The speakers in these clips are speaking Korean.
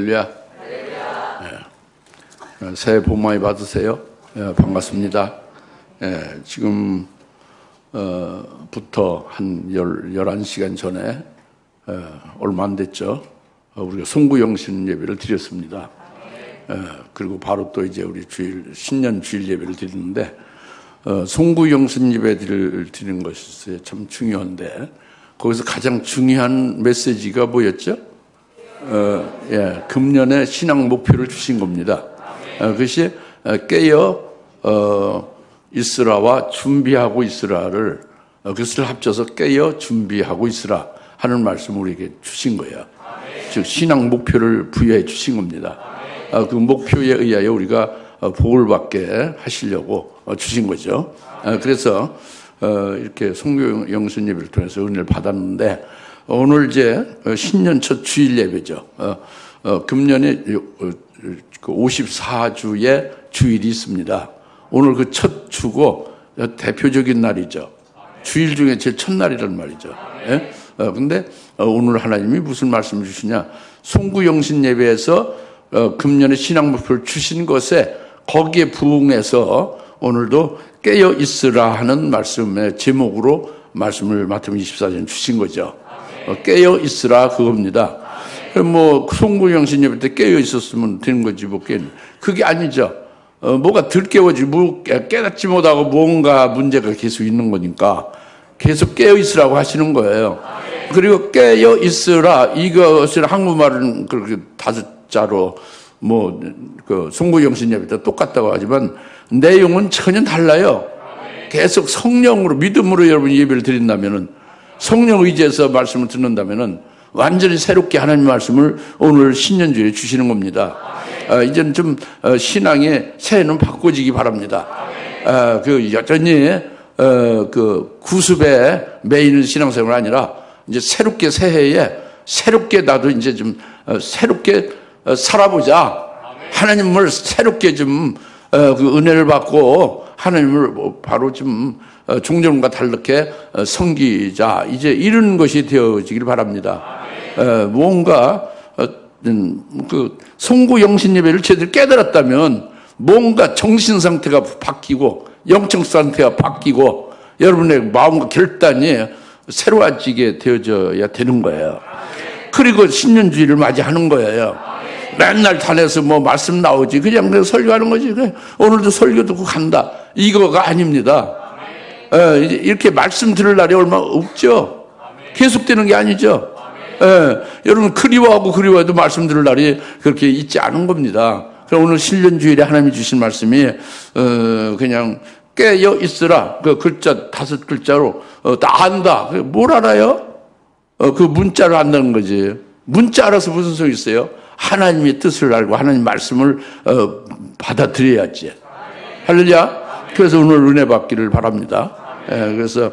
할렐루야. 네. 새해 복 많이 받으세요. 반갑습니다. 지금 부터 한 11시간 전에 얼마 안 됐죠. 우리가 송구영신 예배를 드렸습니다. 그리고 바로 또 이제 우리 신년 주일 예배를 드리는데 송구영신 예배를 드리는 것이 참 중요한데 거기서 가장 중요한 메시지가 뭐였죠? 금년에 신앙 목표를 주신 겁니다. 그것이 깨어 있으라와 준비하고 있으라를 그것을 합쳐서 깨어 준비하고 있으라 하는 말씀을 우리에게 주신 거예요. 즉 신앙 목표를 부여해 주신 겁니다. 그 목표에 의하여 우리가 복을 받게 하시려고 주신 거죠. 그래서 이렇게 송구영신 예배를 통해서 은혜를 받았는데 오늘 이제 신년 첫 주일 예배죠. 금년에 54주의 주일이 있습니다. 오늘 그 첫 주고 대표적인 날이죠. 주일 중에 제일 첫날이란 말이죠. 근데 오늘 하나님이 무슨 말씀을 주시냐? 송구영신 예배에서 금년에 신앙 목표를 주신 것에 거기에 부응해서 오늘도 깨어 있으라 하는 말씀의 제목으로 말씀을 마태복음 24장 주신 거죠. 깨어 있으라 그겁니다. 뭐 송구영신 예배 때 깨어 있었으면 되는 거지 뭐 그게 아니죠. 뭐가 덜 깨워지 깨닫지 못하고 뭔가 문제가 계속 있는 거니까 계속 깨어 있으라고 하시는 거예요. 그리고 깨어 있으라 이것을 한국말은 그렇게 5자로 뭐 그 송구영신 예배 때 똑같다고 하지만 내용은 전혀 달라요. 계속 성령으로 믿음으로 여러분 예배를 드린다면은 성령 의지해서 말씀을 듣는다면은 완전히 새롭게 하나님의 말씀을 오늘 신년주에 주시는 겁니다. 이제는 좀 신앙의 새해는 바꿔지기 바랍니다. 그 여전히 그 구습에 매이는 신앙생활이 아니라 이제 새롭게 새해에 새롭게 나도 이제 좀 새롭게 살아보자. 하나님을 새롭게 좀 그 은혜를 받고 하나님을 바로 좀 종전과 다르게 섬기자. 이제 이런 것이 되어지길 바랍니다. 뭔가 그 송구영신 예배를 제대로 깨달았다면 뭔가 정신 상태가 바뀌고 영적 상태가 바뀌고 여러분의 마음과 결단이 새로워지게 되어져야 되는 거예요. 그리고 신년주의를 맞이하는 거예요. 맨날 단에서 뭐 말씀 나오지 그냥 설교하는 거지. 오늘도 설교 듣고 간다. 이거가 아닙니다. 이렇게 말씀 들을 날이 얼마 없죠. 계속되는 게 아니죠. 여러분 그리워도 말씀 들을 날이 그렇게 있지 않은 겁니다. 그럼 오늘 신년주일에 하나님이 주신 말씀이 그냥 깨어 있으라 그 글자 5글자로 다 안다. 뭘 알아요? 그 문자를 안다는 거지. 문자 알아서 무슨 소용이 있어요? 하나님의 뜻을 알고 하나님 말씀을 받아들여야지. 할렐루야. 그래서 오늘 은혜 받기를 바랍니다. 그래서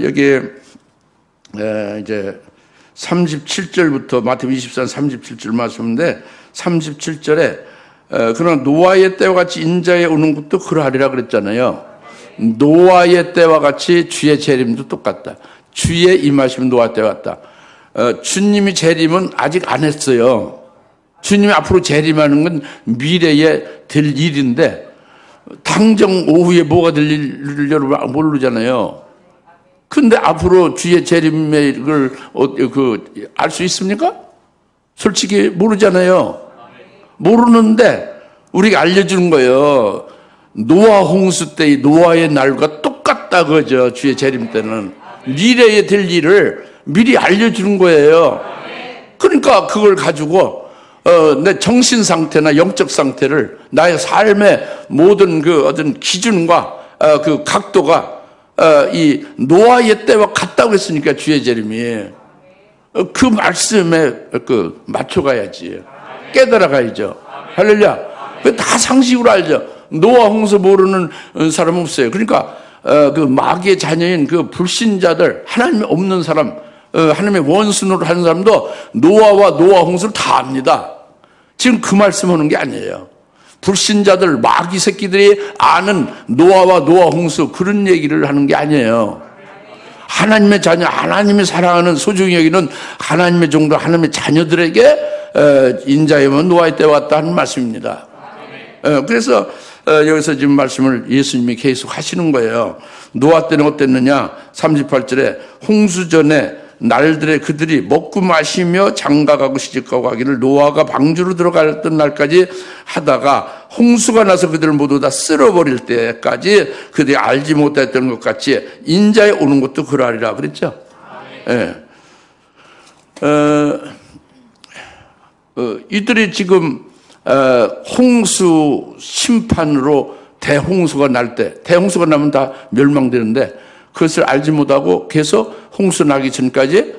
여기에 이제 37절부터 마태복음 24장 37절 말씀인데 37절에 그러나 노아의 때와 같이 인자에 오는 것도 그러하리라 그랬잖아요. 노아의 때와 같이 주의 재림도 똑같다. 주의 임하시면 노아 때와 같다. 주님이 재림은 아직 안 했어요. 주님이 앞으로 재림하는 건 미래에 될 일인데 당장 오후에 뭐가 될 일을 여러분 모르잖아요. 근데 앞으로 주의 재림을 알 수 있습니까? 솔직히 모르잖아요. 모르는데 우리가 알려주는 거예요. 노아 홍수 때의 노아의 날과 똑같다 그죠. 주의 재림 때는 미래에 될 일을 미리 알려주는 거예요. 그러니까 그걸 가지고 내 정신 상태나 영적 상태를 나의 삶의 모든 그 어떤 기준과 그 각도가 이 노아의 때와 같다고 했으니까 주의 재림이 그 말씀에 그 맞춰가야지. 깨달아가야죠. 할렐루야. 다 상식으로 알죠. 노아 홍수 모르는 사람 없어요. 그러니까 그 마귀의 자녀인 그 불신자들 하나님이 없는 사람 하나님의 원수노릇 하는 사람도 노아와 노아 홍수를 다 압니다. 지금 그 말씀하는 게 아니에요. 불신자들 마귀 새끼들이 아는 노아와 노아 홍수 그런 얘기를 하는 게 아니에요. 하나님의 자녀, 하나님이 사랑하는 소중히 여기는 하나님의 종들, 하나님의 자녀들에게 인자임은 노아의 때 왔다 하는 말씀입니다. 그래서 여기서 지금 말씀을 예수님이 계속 하시는 거예요. 노아 때는 어땠느냐? 38절에 홍수 전에 날들에 그들이 먹고 마시며 장가가고 시집가고 하기를 노아가 방주로 들어갔던 날까지 하다가 홍수가 나서 그들을 모두 다 쓸어버릴 때까지 그들이 알지 못했던 것 같이 인자에 오는 것도 그러하리라 그랬죠. 예. 이들이 지금 홍수 심판으로 대홍수가 날 때, 대홍수가 나면 다 멸망되는데 그것을 알지 못하고 계속 홍수 나기 전까지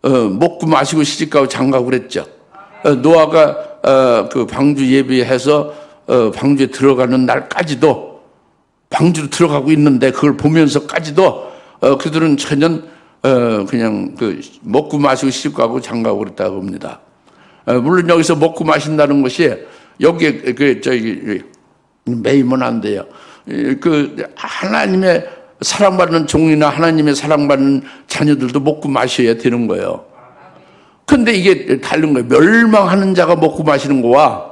먹고 마시고 시집가고 장가고 그랬죠. 노아가 그 방주 예비해서 방주에 들어가는 날까지도 방주로 들어가고 있는데 그걸 보면서까지도 그들은 전혀 그냥 그 먹고 마시고 시집가고 장가고 그랬다고 합니다. 물론 여기서 먹고 마신다는 것이 여기에 그 저기 매이면 안 돼요. 그 하나님의 사랑받는 종이나 하나님의 사랑받는 자녀들도 먹고 마셔야 되는 거예요. 근데 이게 다른 거예요. 멸망하는 자가 먹고 마시는 거와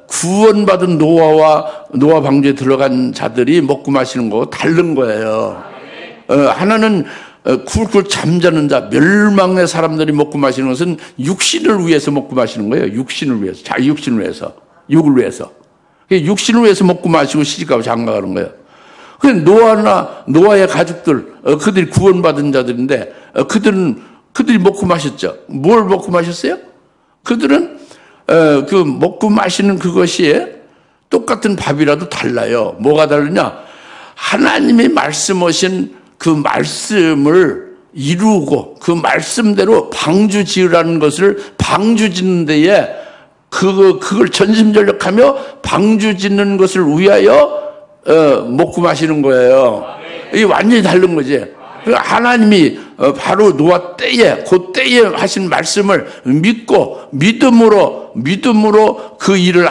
구원받은 노아 방주에 들어간 자들이 먹고 마시는 거 다른 거예요. 하나는 쿨쿨 잠자는 자, 멸망의 사람들이 먹고 마시는 것은 육신을 위해서 먹고 마시는 거예요. 육신을 위해서, 자기 육신을 위해서, 육을 위해서. 육신을 위해서 먹고 마시고 시집가고 장가가는 거예요. 노아의 가족들, 그들이 구원받은 자들인데, 그들이 먹고 마셨죠. 뭘 먹고 마셨어요? 그들은, 그 먹고 마시는 그것이 똑같은 밥이라도 달라요. 뭐가 다르냐? 하나님이 말씀하신 그 말씀을 이루고 그 말씀대로 방주 지으라는 것을 방주 짓는 데에 그걸 전심전력하며 방주 짓는 것을 위하여 먹고 마시는 거예요. 이게 완전히 다른 거지. 하나님이 바로 노아 때에 그 때에 하신 말씀을 믿고 믿음으로 그 일을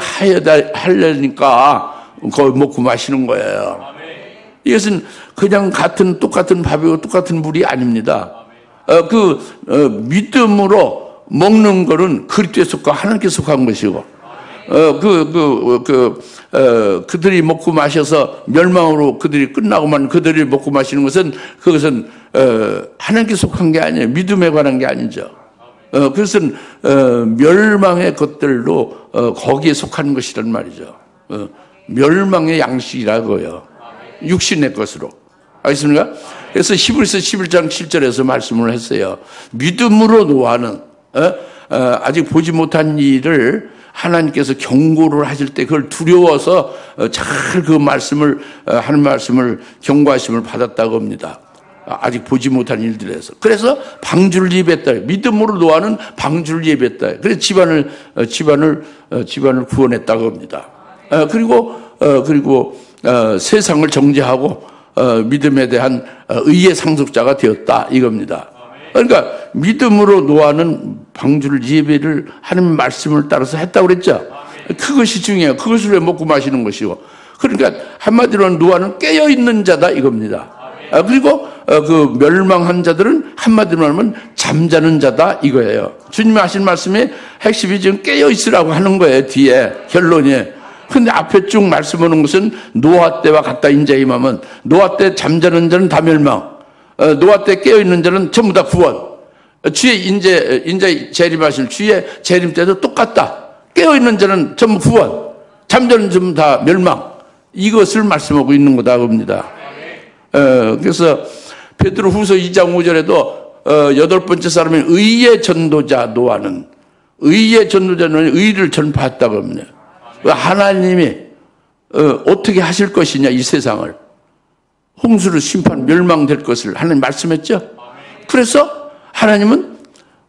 하려니까 그걸 먹고 마시는 거예요. 이것은 그냥 똑같은 밥이고 똑같은 물이 아닙니다. 믿음으로 먹는 거는 그리스도에 속하고 하나님께 속한 것이고, 그들이 먹고 마셔서 멸망으로 그들이 끝나고만 그들이 먹고 마시는 것은 그것은, 하나님께 속한 게 아니에요. 믿음에 관한 게 아니죠. 그것은, 멸망의 것들로, 거기에 속한 것이란 말이죠. 멸망의 양식이라고요. 육신의 것으로. 알겠습니까? 그래서 히브리서 11장 7절에서 말씀을 했어요. 믿음으로 노아는 아직 보지 못한 일을 하나님께서 경고를 하실 때 그걸 두려워서 잘 그 말씀을 하는 말씀을 경고하심을 받았다고 합니다. 아직 보지 못한 일들에서. 그래서 방주를 예비했다. 믿음으로 노아는 방주를 예비했다. 그래서 집안을 구원했다고 합니다. 그리고 세상을 정죄하고 믿음에 대한 의의 상속자가 되었다 이겁니다. 그러니까 믿음으로 노아는 방주를 예배를 하는 말씀을 따라서 했다고 그랬죠. 그것이 중요해요. 그것을 왜 먹고 마시는 것이고. 그러니까 한마디로는 노아는 깨어있는 자다 이겁니다. 그리고 그 멸망한 자들은 한마디로 하면 잠자는 자다 이거예요. 주님이 하신 말씀이 핵심이 지금 깨어있으라고 하는 거예요. 뒤에 결론이. 근데 앞에 쭉 말씀하는 것은 노아 때와 같다 인자에 임하면 노아 때 잠자는 자는 다 멸망, 노아 때 깨어있는 자는 전부 다 구원. 주의 인자 재림하실 주의 재림 때도 똑같다. 깨어있는 자는 전부 구원, 잠자는 자는 다 멸망. 이것을 말씀하고 있는 거다 봅니다. 그래서 베드로 후서 2장 5절에도 8번째 사람인 의의 전도자 노아는 의를 전파했다고 합니다. 하나님이 어떻게 하실 것이냐 이 세상을 홍수로 심판 멸망될 것을 하나님 말씀했죠. 그래서 하나님은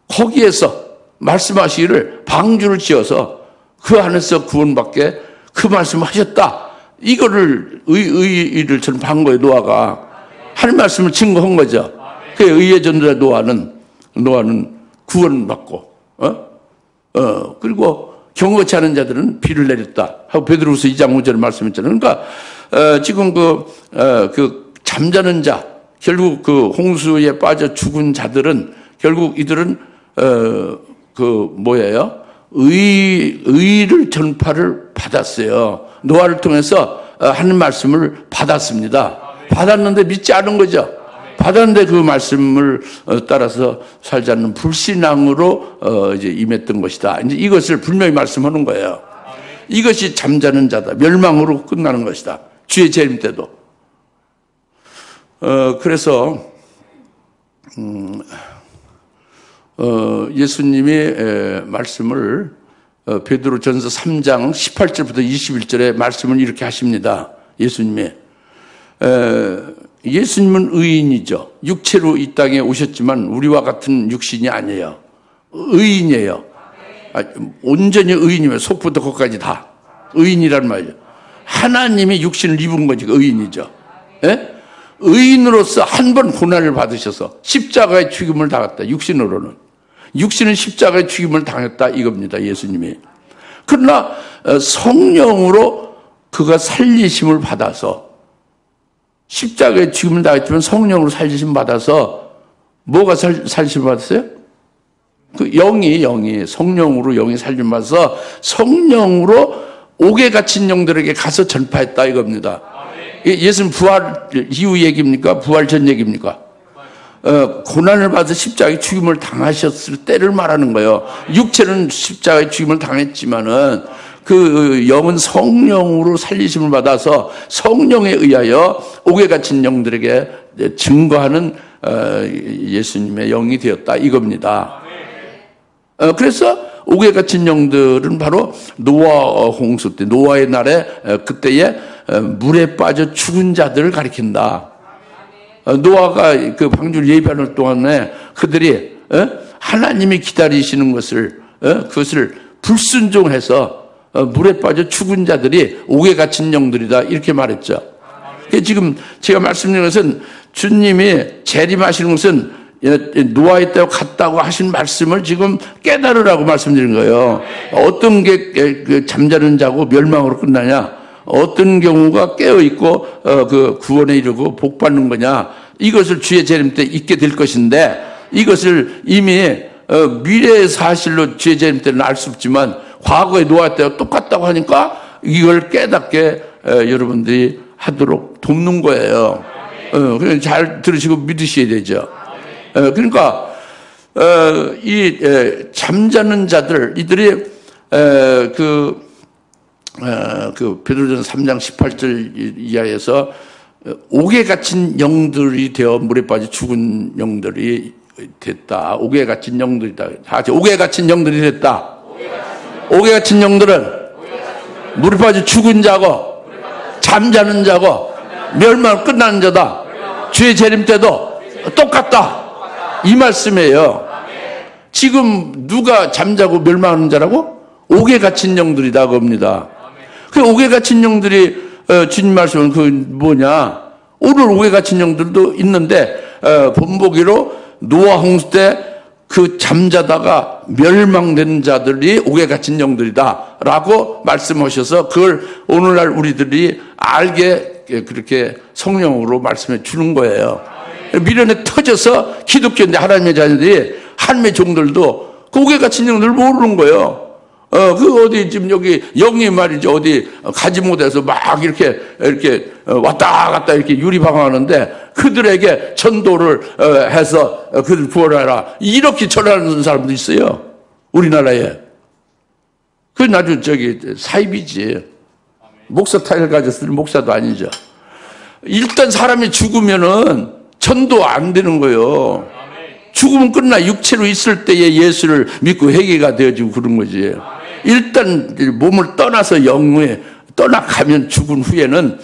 거기에서 말씀하시기를 방주를 지어서 그 안에서 구원받게 그 말씀을 하셨다. 이거를 의를 전파한 거예요. 노아가 하나님 말씀을 증거한 거죠. 그 의의 전도자 노아는 구원받고 그리고 경고치 않은 자들은 비를 내렸다 하고 베드로후서 2장 5절에 말씀했잖아요. 그러니까 지금 그 잠자는 자, 결국 그 홍수에 빠져 죽은 자들은 결국 이들은 뭐예요? 의를 전파를 받았어요. 노아를 통해서 하는 말씀을 받았습니다. 받았는데 믿지 않은 거죠. 받았는데 그 말씀을 따라서 살지 않는 불신앙으로 이제 임했던 것이다. 이제 이것을 분명히 말씀하는 거예요. 이것이 잠자는 자다. 멸망으로 끝나는 것이다. 주의 재림 때도. 그래서 예수님의 말씀을 베드로전서 3장 18절부터 21절에 말씀을 이렇게 하십니다. 예수님은 의인이죠. 육체로 이 땅에 오셨지만 우리와 같은 육신이 아니에요. 의인이에요. 온전히 의인이면 속부터 거기까지 다 의인이란 말이죠. 하나님이 육신을 입은 거지 의인이죠. 예? 의인으로서 한 번 고난을 받으셔서 십자가의 죽임을 당했다. 육신으로는. 육신은 십자가의 죽임을 당했다 이겁니다. 예수님이. 그러나 성령으로 그가 살리심을 받아서 십자가의 죽임을 당했지만 성령으로 살리심 받아서 뭐가 살리심 받았어요? 그 영이 성령으로 영이 살림 받아서 성령으로 옥에 갇힌 영들에게 가서 전파했다 이겁니다. 예수님 부활 이후 얘기입니까? 부활 전 얘기입니까? 고난을 받아 십자가의 죽임을 당하셨을 때를 말하는 거예요. 육체는 십자가의 죽임을 당했지만은 그 영은 성령으로 살리심을 받아서 성령에 의하여 옥에 갇힌 영들에게 증거하는 예수님의 영이 되었다 이겁니다. 그래서 옥에 갇힌 영들은 바로 노아 홍수 때 노아의 날에 그때에 물에 빠져 죽은 자들을 가리킨다. 노아가 그 방주를 예비하는 동안에 그들이 하나님이 기다리시는 것을 그것을 불순종해서 물에 빠져 죽은 자들이 옥에 갇힌 영들이다 이렇게 말했죠. 지금 제가 말씀드리는 것은 주님이 재림하시는 것은 노아의 때와 같다고 하신 말씀을 지금 깨달으라고 말씀드린 거예요. 어떤 게 잠자는 자고 멸망으로 끝나냐? 어떤 경우가 깨어있고 그 구원에 이르고 복받는 거냐? 이것을 주의 재림 때 있게 될 것인데 이것을 이미 미래의 사실로 주의 재림 때는 알 수 없지만 과거의 노아 때와 똑같다고 하니까 이걸 깨닫게 여러분들이 하도록 돕는 거예요. 그냥 잘 들으시고 믿으셔야 되죠. 그러니까 이 잠자는 자들 이들이 그 베드로전서 3장 18절 이하에서 옥에 갇힌 영들이 되어 물에 빠져 죽은 영들이 됐다. 옥에 갇힌 영들이다. 옥에 갇힌 영들이 됐다. 옥에 갇힌 영들은 물에 빠져 죽은 자고 잠자는 자고 멸망 끝나는 자다. 주의 재림 때도 똑같다. 이 말씀이에요. 지금 누가 잠자고 멸망하는 자라고? 옥에 갇힌 영들이다 겁니다. 그 옥에 갇힌 영들이 주님 말씀은 그 뭐냐? 오늘 옥에 갇힌 영들도 있는데 본보기로 노아 홍수 때 그 잠자다가 멸망된 자들이 옥에 갇힌 영들이다라고 말씀하셔서 그걸 오늘날 우리들이 알게 그렇게 성령으로 말씀해 주는 거예요. 미련에 터져서 기독교인데 하나님의 자녀들이 하나님의 종들도 그 옥에 갇힌 영들을 모르는 거예요. 그 어디 지금 여기 영이 말이죠. 어디 가지 못해서 막 이렇게 왔다 갔다 이렇게 유리방황하는데 그들에게 전도를 해서 그들 구원하라 이렇게 전하는 사람도 있어요. 우리나라에. 그건 아주 사입이지. 목사 타일 가졌으니 목사도 아니죠. 일단 사람이 죽으면은 전도 안 되는 거예요. 죽으면 끝나. 육체로 있을 때에 예수를 믿고 회개가 되어지고 그런 거지. 일단 몸을 떠나서 영에 떠나가면 죽은 후에는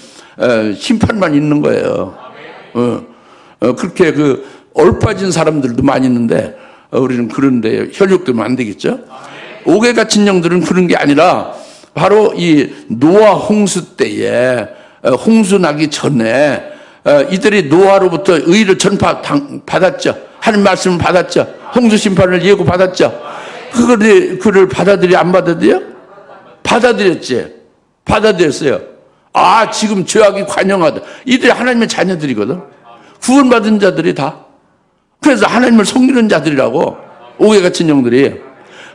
심판만 있는 거예요. 그렇게 얼빠진 사람들도 많이 있는데 우리는 그런데 혈육되면 안 되겠죠. 옥에 갇힌 영들은 그런 게 아니라 바로 이 노아 홍수 때에 홍수 나기 전에 이들이 노아로부터 의를 받았죠. 하나님 말씀을 받았죠. 홍수 심판을 예고받았죠. 그를 받아들여 안 받아들여? 받아들였지. 받아들였어요. 아, 지금 죄악이 관영하다. 이들이 하나님의 자녀들이거든. 구원받은 자들이 다. 그래서 하나님을 섬기는 자들이라고 옥에 갇힌 영들이.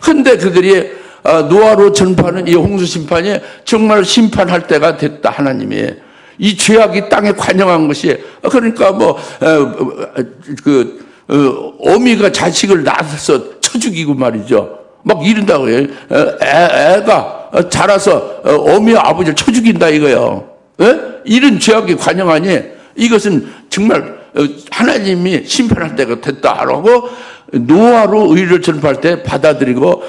근데 그들이 노아로 전파하는 이 홍수 심판이 정말 심판할 때가 됐다. 하나님이 이 죄악이 땅에 관영한 것이, 그러니까 어미가 자식을 낳아서 쳐 죽이고 말이죠. 막 이른다고 해요. 애가 자라서 어미와 아버지를 쳐 죽인다 이거예요. 예? 이런 죄악이 관영하니 이것은 정말 하나님이 심판할 때가 됐다라고 노아로 의를 전파할 때 받아들이고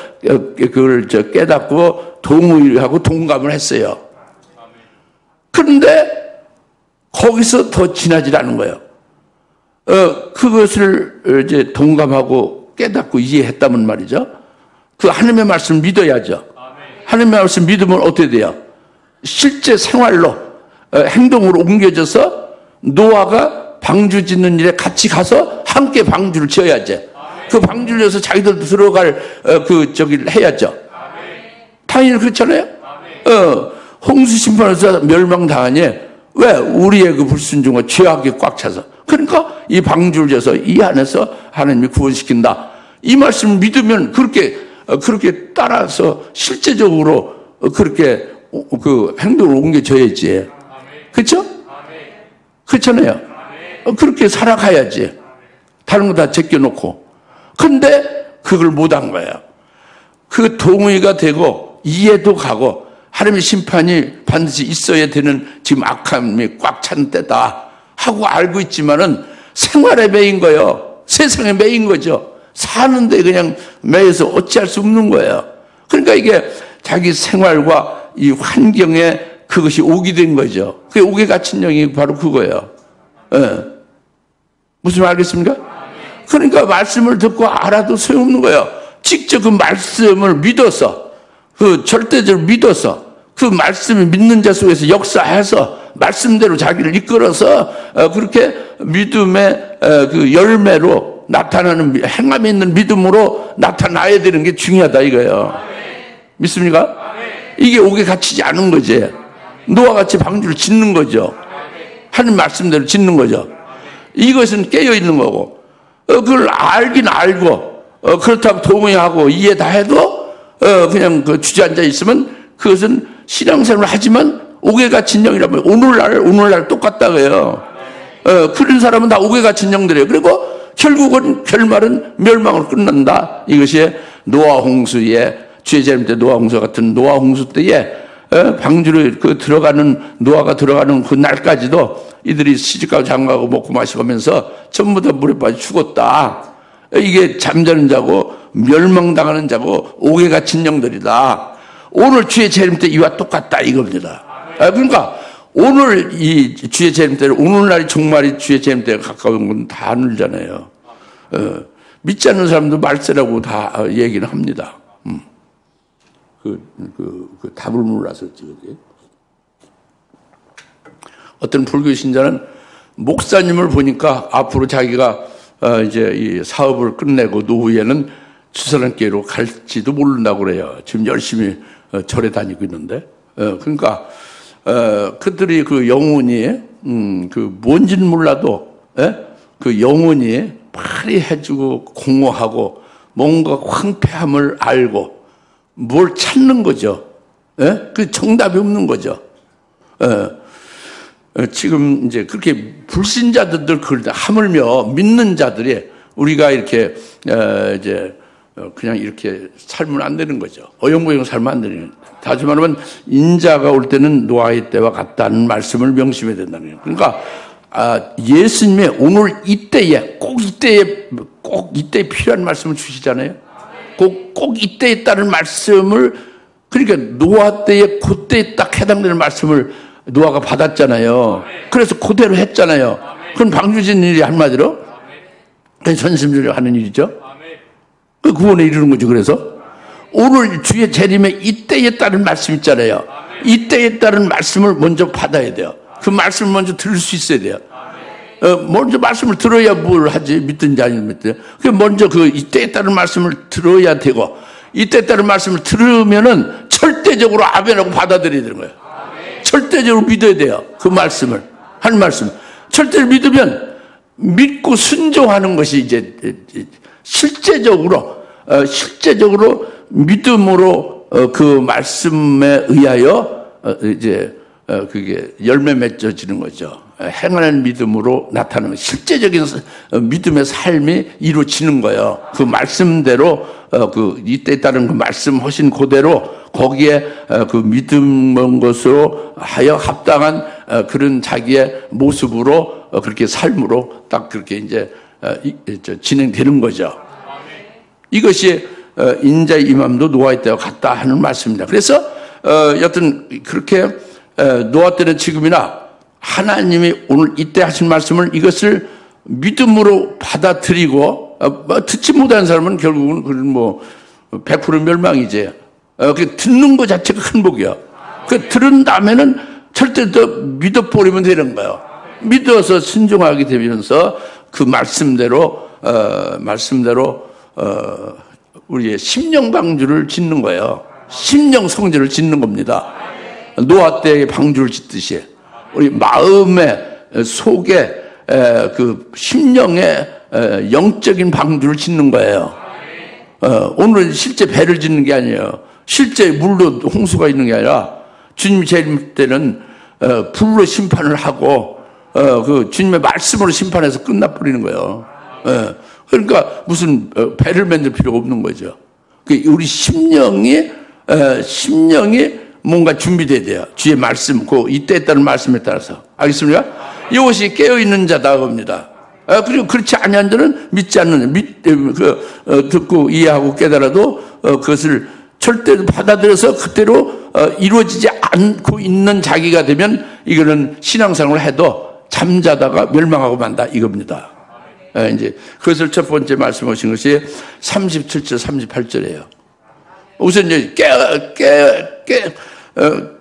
그걸 깨닫고 동의하고 동감을 했어요. 그런데 거기서 더 지나질 않은 거예요. 그것을 이제 동감하고 깨닫고 이해했다면 말이죠. 그 하나님의 말씀을 믿어야죠. 하나님의 말씀 믿으면 어떻게 돼요? 실제 생활로 행동으로 옮겨져서 노아가 방주 짓는 일에 같이 가서 함께 방주를 지어야지. 그 방주를 지어서 자기들도 들어갈 저기를 해야죠. 당연히 그렇잖아요. 홍수 심판에서 멸망당하니 왜? 우리의 그 불순종과 죄악이 꽉 차서. 그러니까 이 방주를 지어서 이 안에서 하나님이 구원시킨다. 이 말씀을 믿으면 그렇게 따라서 실제적으로 그렇게 그 행동을 옮겨져야지. 그렇죠? 그렇잖아요. 그렇게 살아가야지. 다른 거 다 제껴놓고. 근데 그걸 못한 거예요. 그 동의가 되고 이해도 가고 하나님의 심판이 반드시 있어야 되는 지금 악함이 꽉 찬 때다 하고 알고 있지만은 생활에 매인 거예요. 세상에 매인 거죠. 사는데 그냥 매여서 어찌할 수 없는 거예요. 그러니까 이게 자기 생활과 이 환경에 그것이 오게 된 거죠. 그게 옥에 갇힌 영이 바로 그거예요. 무슨 말 알겠습니까? 그러니까 말씀을 듣고 알아도 소용없는 거예요. 직접 그 말씀을 믿어서, 그 절대적으로 믿어서, 그 말씀을 믿는 자 속에서 역사해서 말씀대로 자기를 이끌어서 그렇게 믿음의 그 열매로 나타나는, 행함이 있는 믿음으로 나타나야 되는 게 중요하다 이거예요. 믿습니까? 이게 옥에 갇히지 않은 거지. 노아같이 방주를 짓는 거죠. 하는 말씀대로 짓는 거죠. 이것은 깨어있는 거고, 그걸 알긴 알고, 그렇다고 동의하고 이해 다 해도, 그냥 그 주저앉아 있으면 그것은 신앙생활을 하지만 옥에 갇힌 영이라면 오늘날 똑같다고 해요. 그런 사람은 다 옥에 갇힌 영들이에요. 그리고 결국은 결말은 멸망으로 끝난다. 이것이 노아 홍수의 주의 재림 때 노아 홍수 같은 노아 홍수 때에 방주를 노아가 들어가는 그 날까지도 이들이 시집가고 장가고 먹고 마시면서 전부 다 물에 빠져 죽었다. 이게 잠자는 자고 멸망당하는 자고 옥에 갇힌 영들이다. 오늘 주의 재림 때 이와 똑같다 이겁니다. 그러니까 오늘 이 주의 재림 때는 오늘날이 정말이 주의 재림 때가 가까운 건 다 알잖아요. 믿지 않는 사람도 말세라고 다 얘기는 합니다. 그 답을 몰라서 그지. 어떤 불교 신자는 목사님을 보니까 앞으로 자기가 이제 이 사업을 끝내고 노후에는 주사람께로 갈지도 모른다고 그래요. 지금 열심히 절에 다니고 있는데, 그러니까 그들이 그 영혼이 그 뭔지는 몰라도 그 영혼이 파리해지고 공허하고 뭔가 황폐함을 알고 뭘 찾는 거죠. 그 정답이 없는 거죠. 지금 이제 그렇게 불신자들 하물며 믿는 자들이 우리가 이렇게 이제 그냥 이렇게 살면 안 되는 거죠. 어영부영 살면 안 되는 거죠. 다시 말하면 인자가 올 때는 노아의 때와 같다는 말씀을 명심해야 된다는 거예요. 그러니까 예수님의 오늘 이때에 꼭 이때에 필요한 말씀을 주시잖아요. 꼭 이때에 따른 말씀을, 그러니까 노아 때에 그때에 딱 해당되는 말씀을 노아가 받았잖아요. 그래서 그대로 했잖아요. 그건 방주 짓는 일이 한마디로 전심전력 하는 일이죠. 그 구원에 이르는 거죠. 그래서 오늘 주의 재림에 이때에 따른 말씀 있잖아요. 이때에 따른 말씀을 먼저 받아야 돼요. 그 말씀을 먼저 들을 수 있어야 돼요. 먼저 말씀을 들어야 뭘 하지, 믿든지 아니면 믿든지. 먼저 이때에 따른 말씀을 들어야 되고, 이때에 따른 말씀을 들으면은 절대적으로 아멘하고 받아들여야 되는 거예요. 절대적으로 믿어야 돼요. 그 말씀을, 한 말씀. 절대로 믿으면 믿고 순종하는 것이 이제 실제적으로 믿음으로 그 말씀에 의하여 이제 그게 열매 맺어지는 거죠. 행하는 믿음으로 나타나는 실제적인 믿음의 삶이 이루어지는 거예요. 그 말씀대로 그 이때에 따른 그 말씀하신 그대로 거기에 그 믿음의 것으로 하여 합당한 그런 자기의 모습으로 그렇게 삶으로 딱 그렇게 이제 진행되는 거죠. 이것이 인자의 임함도 노아의 때와 같다 하는 말씀입니다. 그래서 여튼 그렇게 노아 때는 지금이나 하나님이 오늘 이때 하신 말씀을 이것을 믿음으로 받아들이고 듣지 못한 사람은 결국은 뭐 100% 멸망이지. 그 듣는 것 자체가 큰 복이야. 그 들은 다음에는 절대 더 믿어버리면 되는 거예요. 믿어서 순종하게 되면서 그 말씀대로 우리의 심령 방주를 짓는 거예요. 심령 성전을 짓는 겁니다. 노아 때의 방주를 짓듯이 우리 마음의 속에 그 심령의 영적인 방주를 짓는 거예요. 오늘은 실제 배를 짓는 게 아니에요. 실제 물로 홍수가 있는 게 아니라 주님 재림 때는 불로 심판을 하고 그 주님의 말씀으로 심판해서 끝나버리는 거예요. 그러니까 무슨 배를 만들 필요가 없는 거죠. 우리 심령이 뭔가 준비돼야 돼요. 주의 말씀, 그 이때에 따른 말씀에 따라서. 알겠습니까? 이것이 깨어있는 자다 겁니다. 그리고 그렇지 아니한 자는 믿지 않는, 듣고 이해하고 깨달아도 그것을 절대로 받아들여서 그대로 이루어지지 않고 있는 자기가 되면 이거는 신앙생활을 해도 잠자다가 멸망하고 만다 이겁니다. 이제 그것을 첫 번째 말씀하신 것이 37절, 38절이에요. 우선 이제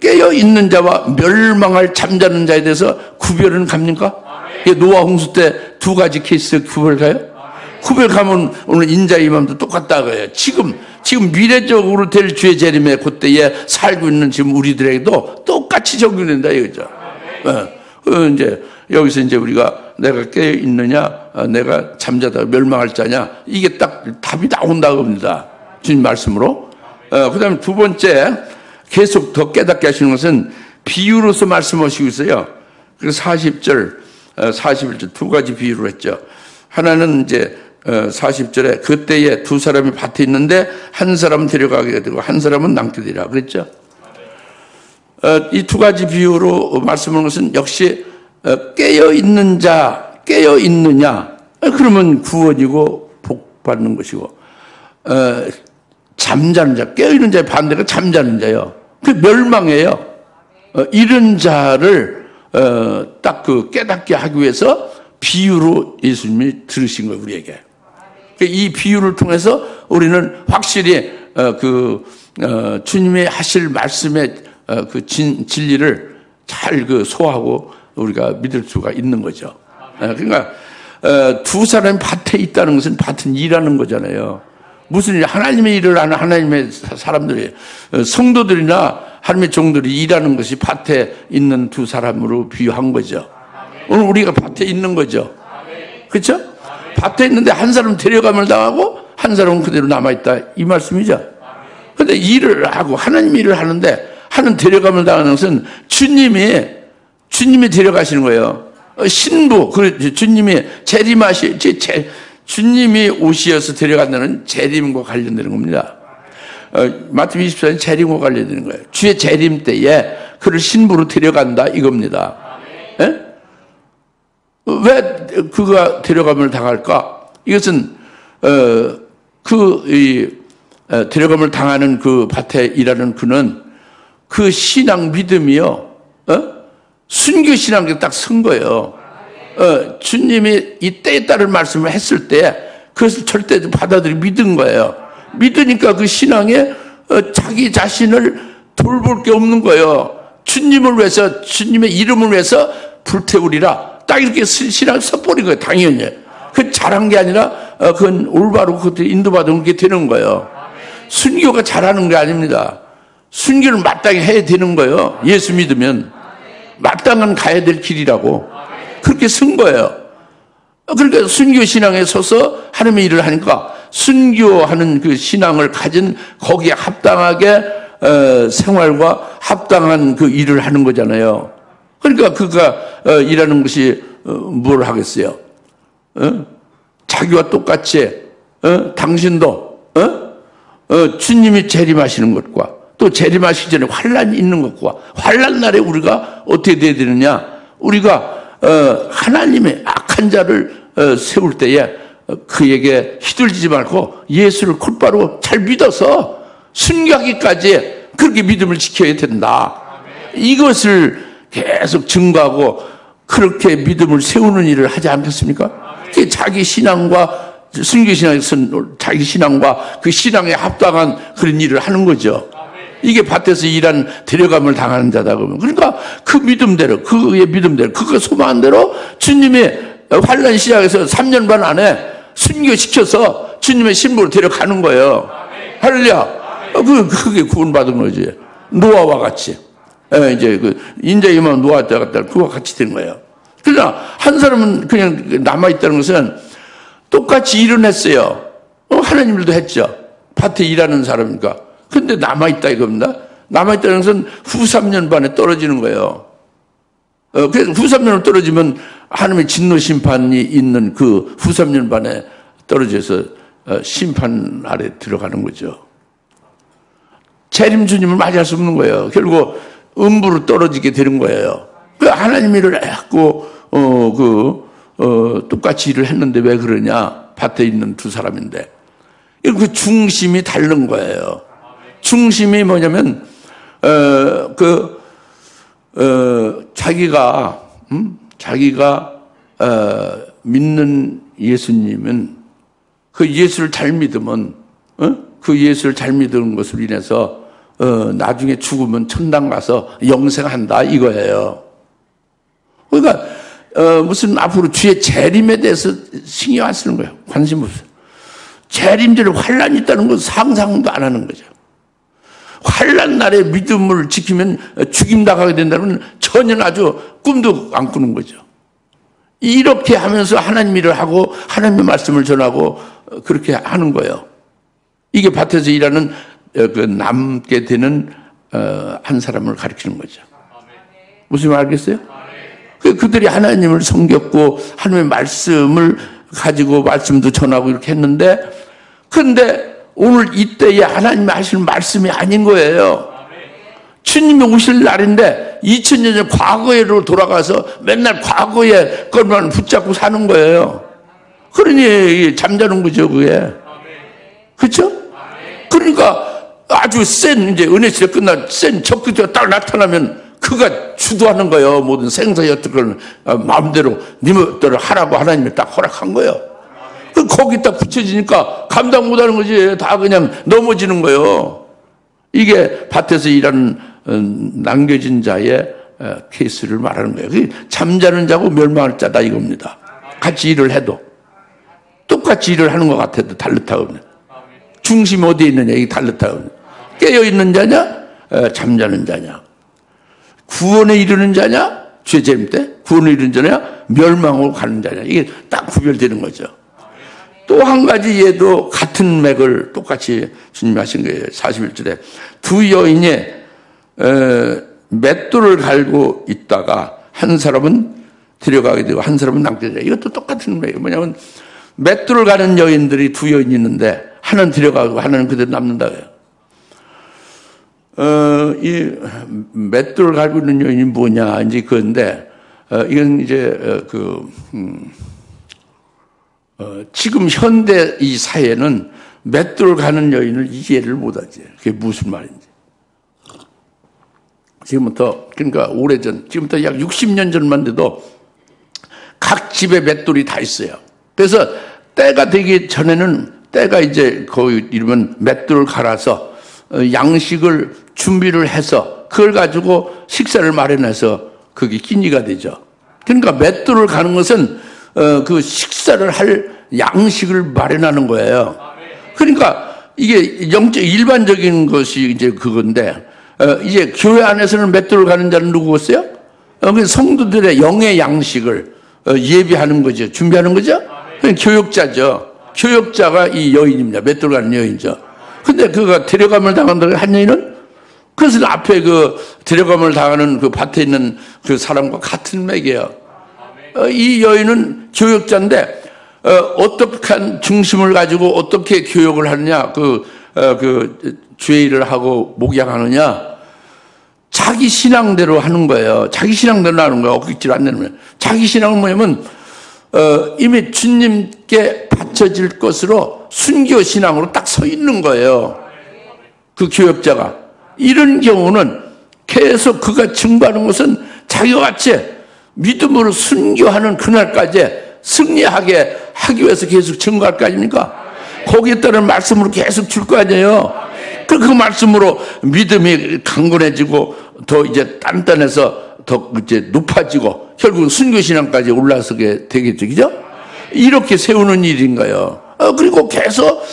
깨어 있는 자와 멸망할 잠자는 자에 대해서 구별은 갑니까? 노아 홍수 때 두 가지 케이스 구별 가요? 구별 가면 오늘 인자의 임함도 똑같다 그래요. 지금 미래적으로 될 주의 재림에 그때에 살고 있는 지금 우리들에게도 똑같이 적용된다 이거죠. 이제 여기서 이제 우리가 내가 깨어 있느냐, 내가 잠자다 멸망할 자냐, 이게 딱 답이 나온다 겁니다. 주님 말씀으로. 그다음에 두 번째 계속 더 깨닫게 하시는 것은 비유로서 말씀하시고 있어요. 그래서 41절 두 가지 비유를 했죠. 하나는 이제 40절에 그때에 두 사람이 밭에 있는데 한 사람은 데려가게 되고 한 사람은 남게 되리라 그랬죠. 이 두 가지 비유로 말씀하는 것은 역시 깨어 있는 자, 깨어 있느냐 그러면 구원이고 복 받는 것이고 잠자는 자, 깨어 있는 자의 반대가 잠자는 자예요. 그 멸망이에요. 이런 자를 딱 그 깨닫게 하기 위해서 비유로 예수님이 들으신 거예요, 우리에게. 이 비유를 통해서 우리는 확실히 주님이 하실 말씀의 그 진리를 잘 소화하고 우리가 믿을 수가 있는 거죠. 그러니까 두 사람이 밭에 있다는 것은 밭은 일하는 거잖아요. 무슨 일, 하나님의 일을 하는 하나님의 사람들이, 성도들이나 하나님의 종들이 일하는 것이 밭에 있는 두 사람으로 비유한 거죠. 오늘 우리가 밭에 있는 거죠. 그렇죠? 밭에 있는데 한 사람은 데려감을 당하고 한 사람은 그대로 남아있다. 이 말씀이죠. 그런데 일을 하고 하나님 일을 하는데 하는 데려감을 당하는 것은 주님이 데려가시는 거예요. 신부, 주님이 주님이 오시어서 데려간다는 재림과 관련되는 겁니다. 마태복음 24년 재림과 관련되는 거예요. 주의 재림 때에 그를 신부로 데려간다 이겁니다. 왜 그가 데려감을 당할까? 이것은 데려감을 당하는 그 밭에 일하는 그는 그 신앙 믿음이요, 순교 신앙에 딱 선 거예요. 주님이 이 때에 따른 말씀을 했을 때 그것을 절대 받아들이고 믿은 거예요. 믿으니까 그 신앙에 자기 자신을 돌볼 게 없는 거예요. 주님을 위해서, 주님의 이름을 위해서 불태우리라. 딱 이렇게 신앙을 써버린 거예요, 당연히. 그 잘한 게 아니라, 그건 올바르고 그것들이 인도받으면 그렇게 되는 거예요. 순교가 잘하는 게 아닙니다. 순교를 마땅히 해야 되는 거예요. 예수 믿으면. 마땅한 가야 될 길이라고. 그렇게 쓴 거예요. 그러니까 순교 신앙에 서서 하나님의 일을 하니까 순교하는 그 신앙을 가진 거기에 합당하게 생활과 합당한 그 일을 하는 거잖아요. 그러니까 그가 일하는 것이 뭘 하겠어요? 자기와 똑같이 당신도 주님이 재림하시는 것과 또 재림하시기 전에 환란이 있는 것과 환란 날에 우리가 어떻게 돼야 되느냐? 우리가 하나님의 악한 자를 세울 때에 그에게 휘둘리지 말고 예수를 곧바로 잘 믿어서 순교하기까지 그렇게 믿음을 지켜야 된다. 이것을 계속 증거하고 그렇게 믿음을 세우는 일을 하지 않겠습니까? 그게 자기 신앙과 순교 신앙에서는 자기 신앙과 그 신앙에 합당한 그런 일을 하는 거죠. 이게 밭에서 일한 데려감을 당하는 자다 그러면 그러니까 그 믿음대로 그의 믿음대로 그가 소망한 대로 주님의 환란 시작해서 3년 반 안에 순교시켜서 주님의 신부로 데려가는 거예요. 할렐루야. 그게 구원받은 거지. 노아와 같이. 이제 그 인자이만 노아 때 갔다 그와 같이 된 거예요. 그러나 한 사람은 그냥 남아있다는 것은 똑같이 일은 했어요. 하나님들도 했죠. 밭에 일하는 사람이니까. 근데 남아있다 이겁니다. 남아있다는 것은 후 3년 반에 떨어지는 거예요. 그래서 후 3년으로 떨어지면 하나님의 진노 심판이 있는 그 후 3년 반에 떨어져서 심판 아래 들어가는 거죠. 재림 주님을 맞이할 수 없는 거예요. 결국 음부로 떨어지게 되는 거예요. 그 하나님 일을 했고 똑같이 일을 했는데 왜 그러냐? 밭에 있는 두 사람인데 그 중심이 다른 거예요. 중심이 뭐냐면 자기가 믿는 예수님은 그 예수를 잘 믿으면 그 예수를 잘 믿는 것으로 인해서 나중에 죽으면 천당 가서 영생한다 이거예요. 그러니까 무슨 앞으로 주의 재림에 대해서 신경 안 쓰는 거예요. 관심 없어요. 재림전에 환란이 있다는 건 상상도 안 하는 거죠. 환란 날에 믿음을 지키면 죽임 당하게 된다면 전혀 아주 꿈도 안 꾸는 거죠. 이렇게 하면서 하나님 일을 하고 하나님의 말씀을 전하고 그렇게 하는 거예요. 이게 밭에서 일하는 그 남게 되는 한 사람을 가리키는 거죠. 무슨 말 알겠어요? 그들이 하나님을 섬겼고 하나님의 말씀을 가지고 말씀도 전하고 이렇게 했는데 근데 오늘 이때에 하나님이 하시는 말씀이 아닌 거예요. 주님이 오실 날인데 2000년 전 과거로 돌아가서 맨날 과거의 것만 붙잡고 사는 거예요. 그러니 잠자는 거죠 그게. 그렇죠? 그러니까 아주 센 이제 은혜 시대 끝나 센 적그리스도가 딱 나타나면 그가 주도하는 거예요. 모든 생사여택 걸 마음대로 니들을 하라고 하나님이 딱 허락한 거예요. 거기 딱 붙여지니까 감당 못하는 거지. 다 그냥 넘어지는 거예요. 이게 밭에서 일하는 남겨진 자의 케이스를 말하는 거예요. 잠자는 자고 멸망할 자다 이겁니다. 같이 일을 해도 똑같이 일을 하는 것 같아도 다르다고. 중심이 어디에 있느냐 이게 다르다고. 깨어있는 자냐 잠자는 자냐 구원에 이르는 자냐 주의 재림 때 구원에 이르는 자냐 멸망으로 가는 자냐 이게 딱 구별되는 거죠. 또 한 가지 얘도 같은 맥을 똑같이 주님이 하신 거예요. 41절에 두 여인이 맷돌을 갈고 있다가 한 사람은 데려가게 되고 한 사람은 남게 되죠. 이것도 똑같은 맥이에요. 뭐냐면 맷돌을 가는 여인들이 두 여인이 있는데 하나는 데려가고 하나는 그대로 남는다. 이 맷돌을 갈고 있는 여인이 뭐냐 이제 그건데 이건 이제 지금 현대 이 사회는 맷돌 가는 여인을 이해를 못하지. 그게 무슨 말인지. 지금부터 그러니까 오래전 지금부터 약 60년 전만 돼도 각 집에 맷돌이 다 있어요. 그래서 때가 되기 전에는 때가 이제 거의 이러면 맷돌을 갈아서 양식을 준비를 해서 그걸 가지고 식사를 마련해서 그게 끼니가 되죠. 그러니까 맷돌을 가는 것은 그 식사를 할 양식을 마련하는 거예요. 그러니까 이게 영적 일반적인 것이 이제 그건데 이제 교회 안에서는 맷돌을 가는 자는 누구겠어요? 성도들의 영의 양식을 예비하는 거죠. 준비하는 거죠. 교역자죠. 교역자가 이 여인입니다. 맷돌 가는 여인이죠. 근데 그가 데려감을 당한다고 한 여인은 그것은 앞에 그 데려감을 당하는 그 밭에 있는 그 사람과 같은 맥이에요. 이 여인은 교역자인데 어떻게 중심을 가지고 어떻게 교역을 하느냐, 주의 일을 하고 목양하느냐, 자기 신앙대로 하는 거예요. 자기 신앙대로 하는 거예요. 엇깃질 안 내면. 자기 신앙은 뭐냐면 이미 주님께 바쳐질 것으로 순교 신앙으로 딱 서 있는 거예요. 그 교역자가. 이런 경우는 계속 그가 증거하는 것은 자기와 같이 믿음으로 순교하는 그날까지 승리하게 하기 위해서 계속 증거할 거 아닙니까? 거기에 따른 말씀으로 계속 줄 거 아니에요. 그 말씀으로 믿음이 강건해지고 더 이제 단단해서 더 이제 높아지고 결국 순교신앙까지 올라서게 되겠죠. 그죠? 이렇게 세우는 일인 거예요. 그리고 계속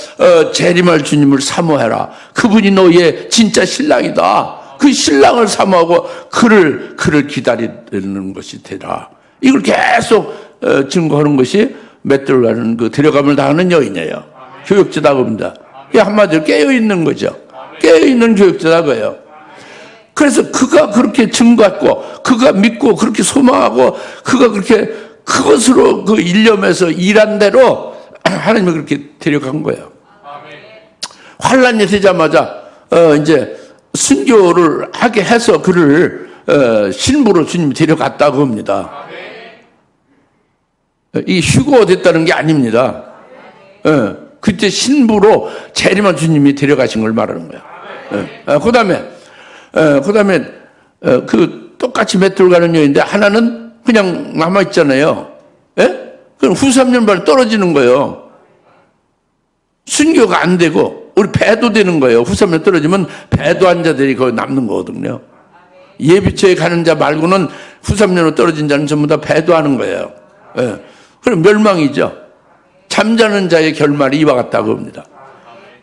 재림할 주님을 사모해라. 그분이 너의 진짜 신랑이다. 그 신랑을 사모하고 그를 기다리는 것이 되라. 이걸 계속 증거하는 것이 맷돌가는 그 데려감을 당하는 여인이에요. 교역자다 겁니다. 이 한마디로 깨어있는 거죠. 깨어있는 교역자다 그예요. 그래서 그가 그렇게 증거했고 그가 믿고 그렇게 소망하고 그가 그렇게 그것으로 그 일념에서 일한 대로 하나님이 그렇게 데려간 거예요. 환란이 되자마자 이제 순교를 하게 해서 그를 신부로 주님이 데려갔다고 합니다. 이 휴거 됐다는 게 아닙니다. 그때 신부로 재림한 주님이 데려가신 걸 말하는 거예요. 그다음에 그 똑같이 맷돌 가는 여인인데 하나는 그냥 남아 있잖아요. 그럼 후 3년 만에 떨어지는 거예요. 순교가 안 되고 우리 배도 되는 거예요. 후 3년 떨어지면 배도한 자들이 거기 남는 거거든요. 예비처에 가는 자 말고는 후 3년으로 떨어진 자는 전부 다 배도하는 거예요. 그럼 멸망이죠. 잠자는 자의 결말이 이와 같다고 합니다.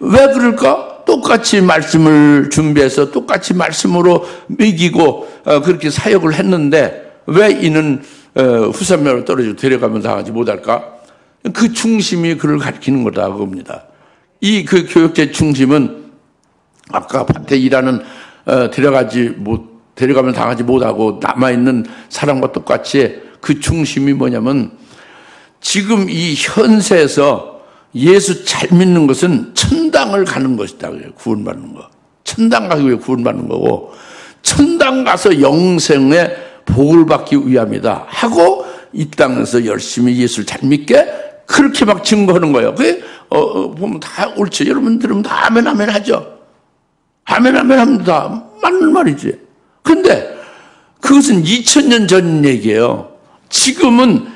왜 그럴까? 똑같이 말씀을 준비해서 똑같이 말씀으로 먹이고 그렇게 사역을 했는데 왜 이는 후삼면으로 떨어지고 데려가면 당하지 못할까? 그 중심이 그를 가리키는 거라고 합니다. 이 그 교역자의 중심은 아까 밭에 일하는 데려가면 당하지 못하고 남아있는 사람과 똑같이 그 중심이 뭐냐면 지금 이 현세에서 예수 잘 믿는 것은 천당을 가는 것이다. 구원받는 거. 천당 가기 위해 구원받는 거고 천당 가서 영생의 복을 받기 위함이다 하고 이 땅에서 열심히 예수를 잘 믿게 그렇게 막 증거하는 거예요. 그게 보면 다 옳죠. 여러분 들으면 다 아멘 아멘 하죠. 아멘 아멘 합니다. 맞는 말이지. 근데 그것은 2000년 전 얘기예요. 지금은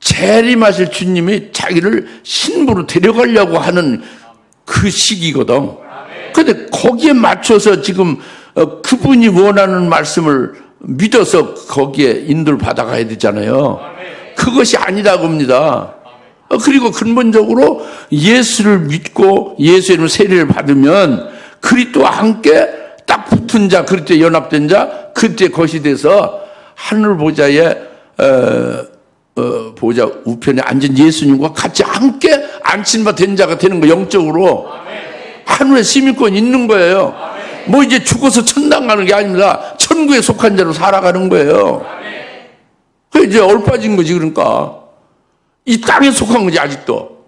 재림하실 주님이 자기를 신부로 데려가려고 하는 그 시기거든. 근데 거기에 맞춰서 지금 그분이 원하는 말씀을 믿어서 거기에 인도를 받아가야 되잖아요. 그것이 아니라고 합니다. 그리고 근본적으로 예수를 믿고 예수의 이름으로 세례를 받으면 그리스도와 함께 딱 붙은 자, 그리스도에 연합된 자, 그때 것이 돼서 하늘 보좌에 보좌 우편에 앉은 예수님과 같이 함께 안침바 된 자가 되는 거. 영적으로 하늘에 시민권이 있는 거예요. 뭐 이제 죽어서 천당 가는 게 아닙니다. 천국에 속한 자로 살아가는 거예요. 그 이제 얼빠진 거지. 그러니까 이 땅에 속한 거지. 아직도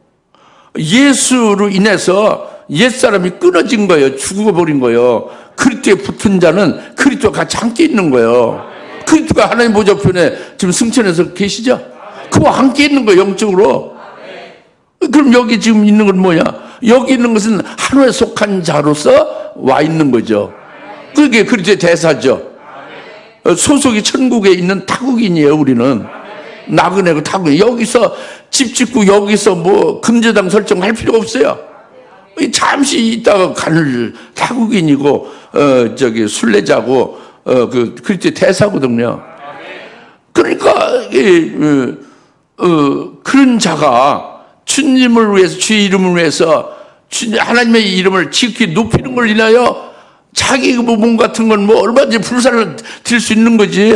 예수로 인해서 옛사람이 끊어진 거예요. 죽어버린 거예요. 그리스도에 붙은 자는 그리스도와 같이 함께 있는 거예요. 그리스도가 하나님 보좌편에 지금 승천해서 계시죠? 그와 함께 있는 거예요. 영적으로. 그럼 여기 지금 있는 건 뭐냐? 여기 있는 것은 하나에 속한 자로서 와 있는 거죠. 그게 그리스도의 대사죠. 소속이 천국에 있는 타국인이에요. 우리는 나그네고 타국인. 여기서 집 짓고 여기서 뭐 금제당 설정할 필요 없어요. 잠시 있다가 가는 타국인이고 순례자고 그 그리스도의 대사거든요. 그러니까 그런 자가 주님을 위해서 주의 이름을 위해서 하나님의 이름을 지극히 높이는 걸 인하여 자기 몸 같은 건 뭐 얼마든지 불사를 드릴 수 있는 거지.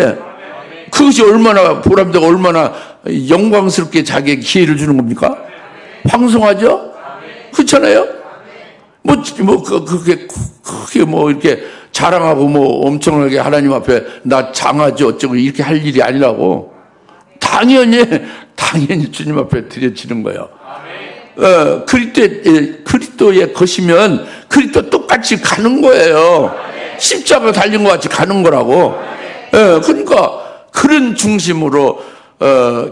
그것이 얼마나 보람되고 얼마나 영광스럽게 자기에게 기회를 주는 겁니까? 황송하죠? 그렇잖아요? 그게 이렇게 자랑하고 엄청나게 하나님 앞에 나 장하지 어쩌고 이렇게 할 일이 아니라고. 당연히 주님 앞에 드려지는 거예요. 그리스도의 것이면 그리스도 똑같이 가는 거예요. 십자가 달린 것 같이 가는 거라고. 그러니까 그런 중심으로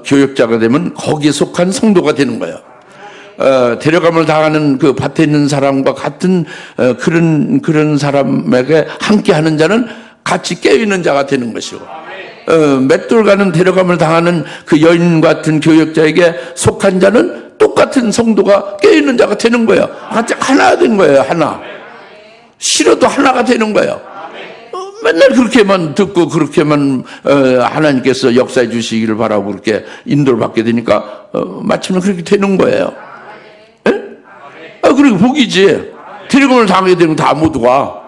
교역자가 되면 거기에 속한 성도가 되는 거예요. 데려감을 당하는 그 밭에 있는 사람과 같은 그런 사람에게 함께하는 자는 같이 깨어있는 자가 되는 것이고, 맷돌 가는 데려감을 당하는 그 여인 같은 교역자에게 속한 자는 똑같은 성도가 깨어있는 자가 되는 거예요. 같이 하나 된 거예요. 하나. 싫어도 하나가 되는 거예요. 맨날 그렇게만 듣고 그렇게만 하나님께서 역사해 주시기를 바라고 그렇게 인도를 받게 되니까 마침내 그렇게 되는 거예요. 그리고 복이지. 데려감을 당하게 되면 다 모두가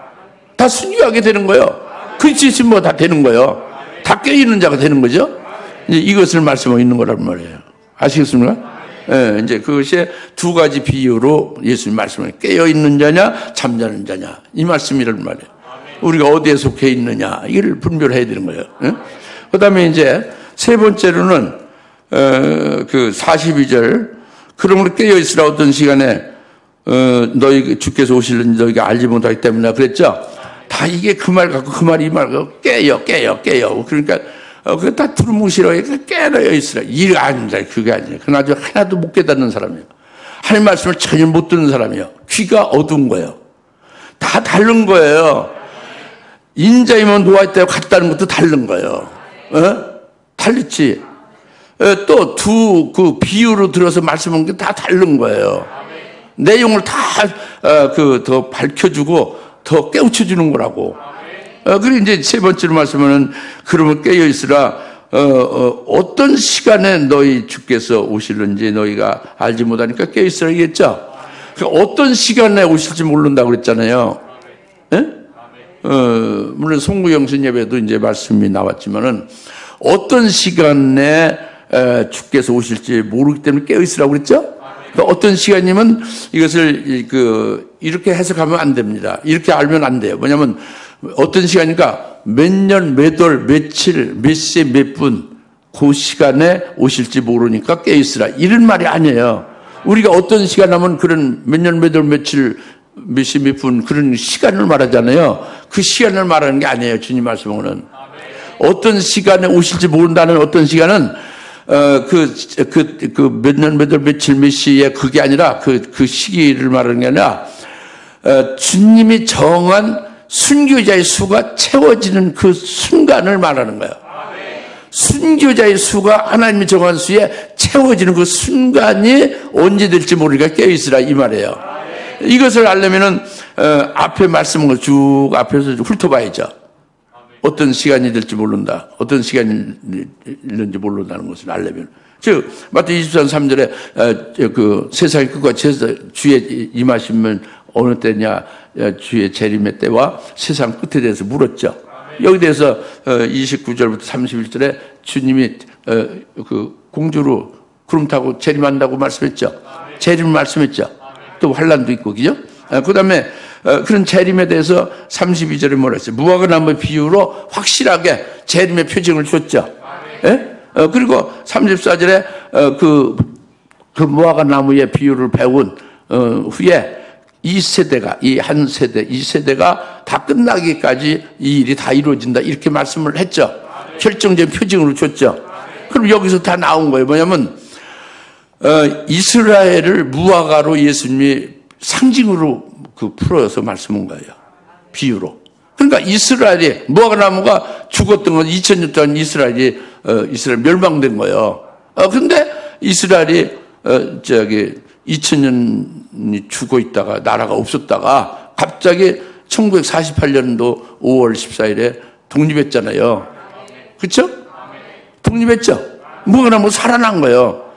다 순교하게 되는 거예요. 그리스도 뭐 다 되는 거예요. 다 깨어있는 자가 되는 거죠. 이제 이것을 말씀하고 있는 거란 말이에요. 아시겠습니까? 이제 그것이 두 가지 비유로 예수님 말씀을 깨어있는 자냐 잠자는 자냐 이 말씀이란 말이에요. 우리가 어디에 속해 있느냐 이걸 분별해야 되는 거예요. 그 다음에 이제 세 번째로는 그 42절 그러므로 깨어있으라 어떤 시간에 너희 주께서 오실는지 너희가 알지 못하기 때문에 그랬죠. 다 이게 그 말 갖고 그 말 이 말 갖고 깨요. 그러니까 그거 다 두루뭉실어 깨어여 있으라. 이게 아닙니다. 그게 아니에요. 그나저 하나도 못 깨닫는 사람이에요. 하나님 말씀을 전혀 못 듣는 사람이에요. 귀가 어두운 거예요. 다 다른 거예요. 인자이면 노아있다고 같다는 것도 다른 거예요. 달렸지. 또 그 비유로 들어서 말씀하는 게 다 다른 거예요. 내용을 다 더 밝혀주고 더 깨우쳐주는 거라고. 그리고 이제 세 번째로 말씀하는 그러면 깨어 있으라. 어떤 시간에 너희 주께서 오실는지 너희가 알지 못하니까 깨어 있으라 했죠. 어떤 시간에 오실지 모른다고 그랬잖아요. 물론 송구영신 예배도 이제 말씀이 나왔지만은 어떤 시간에 주께서 오실지 모르기 때문에 깨어 있으라고 그랬죠. 그러니까 어떤 시간이면 이것을 이렇게 해석하면 안 됩니다. 이렇게 알면 안 돼요. 뭐냐면 어떤 시간이니까 몇 년, 몇 월, 며칠, 몇 시, 몇 분 그 시간에 오실지 모르니까 깨어있으라 이런 말이 아니에요. 우리가 어떤 시간 하면 그런 몇 년, 몇 월, 며칠, 몇 시, 몇 분 그런 시간을 말하잖아요. 그 시간을 말하는 게 아니에요. 주님 말씀은 어떤 시간에 오실지 모른다는 어떤 시간은 몇 년, 몇 월, 며칠, 몇 시에 그게 아니라 그 시기를 말하는 게 아니라 주님이 정한 순교자의 수가 채워지는 그 순간을 말하는 거예요. 순교자의 수가 하나님이 정한 수에 채워지는 그 순간이 언제 될지 모르니까 깨어있으라 이 말이에요. 이것을 알려면은 앞에 말씀을 쭉 앞에서 훑어봐야죠. 어떤 시간이 될지 모른다. 어떤 시간이 있는지 모른다는 것을 알려면. 즉 마태 24장 3절에 그 세상의 끝과 주의 임하시면 어느 때냐 주의 재림의 때와 세상 끝에 대해서 물었죠. 여기 대해서 29절부터 31절에 주님이 그 공주로 구름 타고 재림한다고 말씀했죠. 재림 말씀했죠. 또 환란도 있고 그죠? 그 다음에 그런 재림에 대해서 32절에 뭐라 했어요? 무화과 나무 비유로 확실하게 재림의 표징을 줬죠. 그리고 34절에 그 무화과 나무의 비유를 배운 후에 이 한 세대, 이 세대가 다 끝나기까지 이 일이 다 이루어진다. 이렇게 말씀을 했죠. 결정적인 표징으로 줬죠. 그럼 여기서 다 나온 거예요. 뭐냐면, 이스라엘을 무화과로 예수님이 상징으로 풀어서 말씀한 거예요. 비유로. 그러니까 이스라엘이, 무화과 나무가 죽었던 건 2000년 동안 이스라엘 멸망된 거예요. 근데 이스라엘이, 2000년이 죽어 있다가 나라가 없었다가 갑자기 1948년도 5월 14일에 독립했잖아요. 그렇죠? 독립했죠? 무화과나무 살아난 거예요.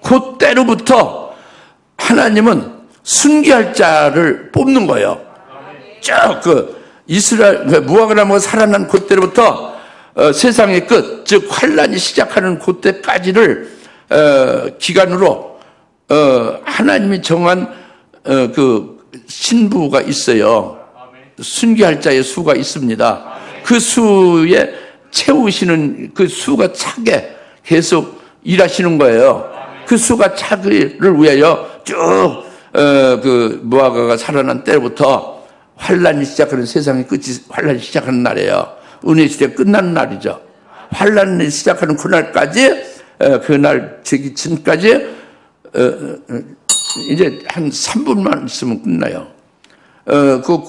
그때로부터 하나님은 순교할 자를 뽑는 거예요. 쭉 이스라엘 무화과나무가 살아난 그때로부터 세상의 끝, 즉 환란이 시작하는 그때까지를 기간으로 하나님이 정한 그 신부가 있어요. 순교할 자의 수가 있습니다. 그 수에 채우시는 그 수가 차게 계속 일하시는 거예요. 그 수가 차기를 위하여 쭉 그 무화과가 살아난 때부터 환란이 시작하는, 세상의 끝이 환란이 시작하는 날이에요. 은혜 시대 끝나는 날이죠. 환란이 시작하는 그날까지, 그날 저기 전까지 이제 한 3분만 있으면 끝나요.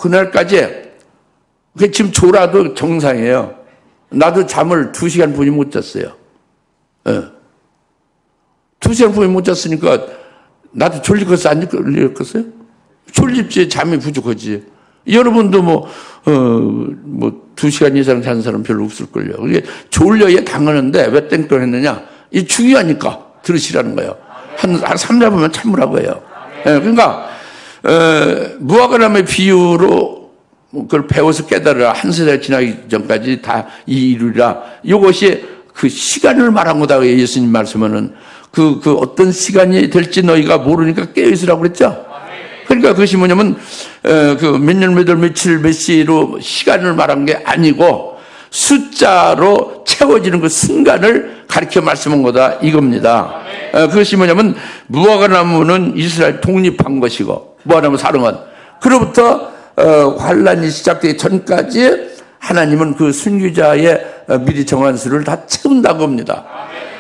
그날까지, 지금 졸아도 정상이에요. 나도 잠을 2시간 분이 못 잤어요. 2시간 분이 못 잤으니까 나도 졸리겠어, 안 졸리겠어요? 졸립지, 잠이 부족하지. 여러분도 2시간 이상 잔 사람 별로 없을걸요. 이게 졸려야 당하는데 왜 땡땡 했느냐? 이 중요하니까 들으시라는 거예요. 한 3, 4분만 참으라고 해요. 그러니까, 무화과나무의 비유로 그걸 배워서 깨달으라. 한 세대 지나기 전까지 다 이루리라. 이것이 그 시간을 말한 거다. 예수님 말씀은 그 어떤 시간이 될지 너희가 모르니까 깨어있으라고 그랬죠. 그러니까 그것이 뭐냐면 그 몇 년, 몇 월, 며칠, 몇 시로 시간을 말한 게 아니고 숫자로 채워지는 그 순간을 가르쳐 말씀한 거다 이겁니다. 그것이 뭐냐면 무화과나무는 이스라엘 독립한 것이고 무화과나무 사령은 그로부터 환란이 시작되기 전까지 하나님은 그 순교자의 미리 정한 수를 다 채운다고 합니다.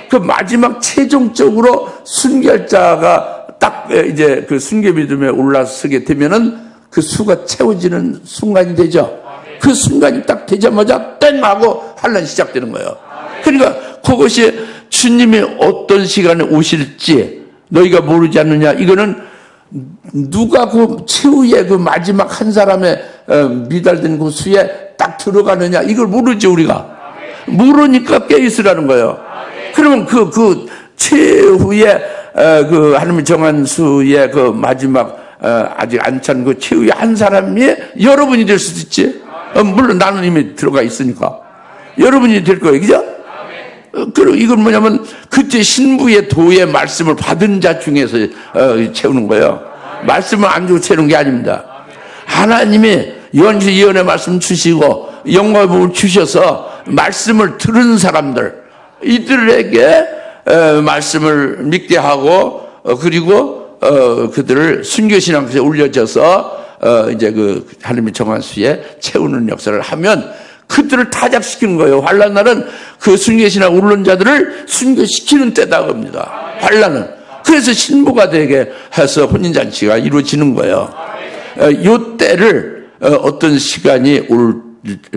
그 마지막 최종적으로 순교할 자가 딱 이제 그 순교 믿음에 올라서게 되면은 그 수가 채워지는 순간이 되죠. 그 순간이 딱 되자마자 땡 하고 환란이 시작되는 거예요. 그러니까 그것이 주님이 어떤 시간에 오실지 너희가 모르지 않느냐. 이거는 누가 그 최후의 그 마지막 한 사람의 미달된 그 수에 딱 들어가느냐. 이걸 모르지 우리가. 모르니까 깨있으라는 거예요. 그러면 그 최후의 그 하나님이 정한 수의 그 마지막 아직 안 찬 그 최후의 한 사람이 여러분이 될 수도 있지. 물론 나는 이미 들어가 있으니까 여러분이 될 거예요, 그죠? 그리고 이건 뭐냐면 그때 신부의 도의 말씀을 받은 자 중에서 채우는 거예요. 말씀을 안 주고 채우는 게 아닙니다. 하나님이 예언의 말씀 주시고 영광의 복을 주셔서 말씀을 들은 사람들 이들에게 말씀을 믿게 하고 그리고 그들을 순교신앙에 올려져서 이제 그 하나님이 정한 수에 채우는 역사를 하면 그들을 타작시키는 거예요. 환란날은 그 순교신앙 오른 자들을 순교시키는 때다 겁니다. 환란은. 그래서 신부가 되게 해서 혼인잔치가 이루어지는 거예요. 요 때를 어떤 시간이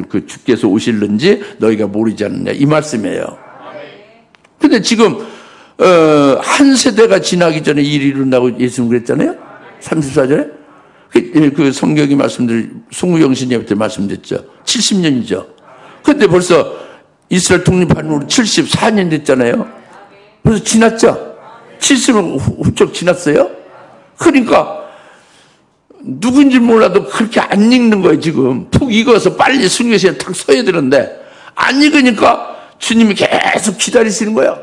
그 주께서 오실는지 너희가 모르지 않느냐 이 말씀이에요. 근데 지금 한 세대가 지나기 전에 일이 일어나고 예수님 그랬잖아요. 34절에 그 성경이 말씀드린 송우영신님한테 말씀드렸죠. 70년이죠. 근데 벌써 이스라엘 독립한 후로 74년 됐잖아요. 벌써 지났죠. 70은 훌쩍 지났어요. 그러니까 누군지 몰라도 그렇게 안 읽는 거예요. 지금 푹 익어서 빨리 순교시에 탁 서야 되는데 안 익으니까 주님이 계속 기다리시는 거예요.